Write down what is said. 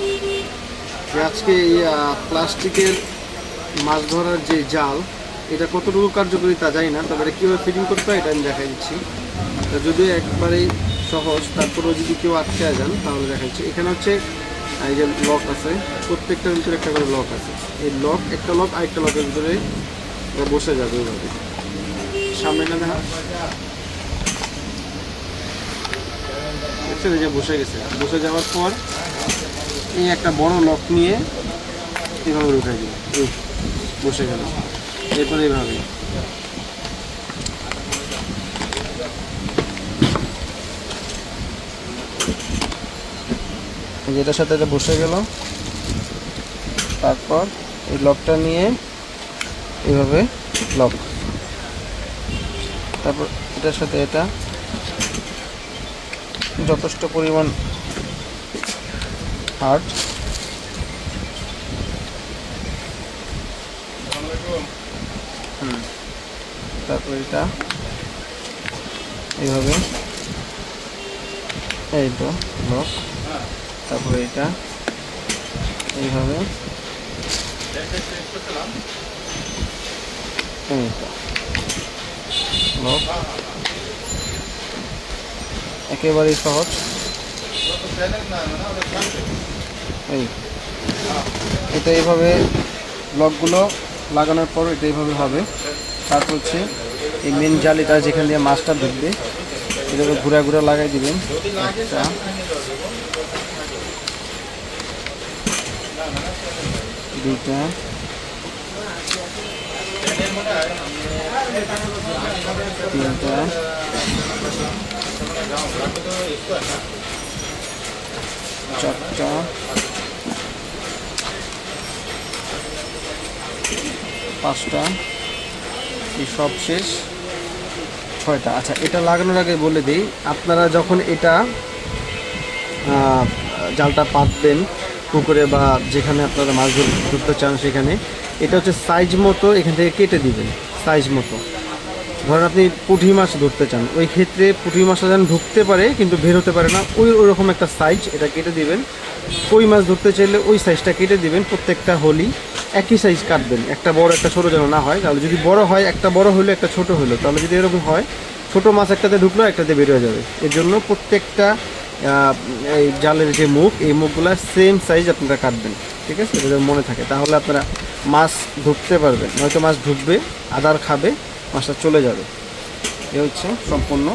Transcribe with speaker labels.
Speaker 1: যে আজকে এই প্লাস্টিকের মাছ ধরার যে জাল, এটা কতটুকু কার্যকরী তা জানি না, তবে এটা কীভাবে ফিটিং করতে হয় এটা আমি দেখাই দিচ্ছি। যদিও একবারেই সহজ, তারপরেও যদি কেউ আটকে যান তাহলে দেখা যাচ্ছে এখানে হচ্ছে এই যে লক আছে, প্রত্যেকটার ভিতরে একটা করে লক আছে। এই লক, একটা লক আরেকটা লকের ভিতরে বসে যাবে ওইভাবে। সামনে না দেখা দেখছেন, এই যে বসে গেছে। বসে যাওয়ার পর এই একটা বড় লক নিয়ে এভাবে উঠে দিবে, এই বসে গেল। এরপরে এইভাবে যেটার সাথে এটা বসে গেল। তারপর এই লকটা নিয়ে এইভাবে লক, তারপর এটার সাথে এটা যথেষ্ট পরিমাণ হার্ড, তারপর এটা এইভাবে, এই তো লক, তারপরে এটা এইভাবে, এই তো লক, একেবারেই সহজ। এই এটা এইভাবে লকগুলো লাগানোর পর এটা এইভাবে হবে। তারপর হচ্ছে এই মেন জালিটা যেখান দিয়ে মাছটা ঢুকবে এটাকে ঘুরা ঘুরা লাগাই দিবেন। একটা, দুইটা, তিনটা, চারটা, পাঁচটা, এই সব শেষ, ছয়টা। আচ্ছা, এটা লাগানোর আগে বলে দিই, আপনারা যখন এটা জালটা পাতবেন পুকুরে বা যেখানে আপনারা মাছ ধরতে চান সেখানে, এটা হচ্ছে সাইজ মতো এখান থেকে কেটে দিবেন। সাইজ মতো ধরেন আপনি পুঁটি মাছ ধরতে চান, ওই ক্ষেত্রে পুঁটি মাছটা যেন ঢুকতে পারে কিন্তু বের হতে পারে না, ওইরকম একটা সাইজ এটা কেটে দিবেন। কই মাছ ধরতে চাইলে ওই সাইজটা কেটে দিবেন। প্রত্যেকটা হলি একই সাইজ কাটবেন, একটা বড় একটা ছোটো যেন না হয়। তাহলে যদি বড় হয়, একটা বড় হলো একটা ছোট হলো, তাহলে যদি এরকম হয় ছোটো মাছ একটাতে ঢুকলো একটাতে বের হয়ে যাবে। এর জন্য প্রত্যেকটা এই জালের যে মুখ, এই মুখগুলো সেম সাইজ আপনারা কাটবেন, ঠিক আছে? এটা মনে থাকে, তাহলে আপনারা মাছ ঢুকতে পারবেন। নয়তো মাছ ঢুকবে, আদার খাবে, মাছটা চলে যাবে। এ হচ্ছে সম্পূর্ণ।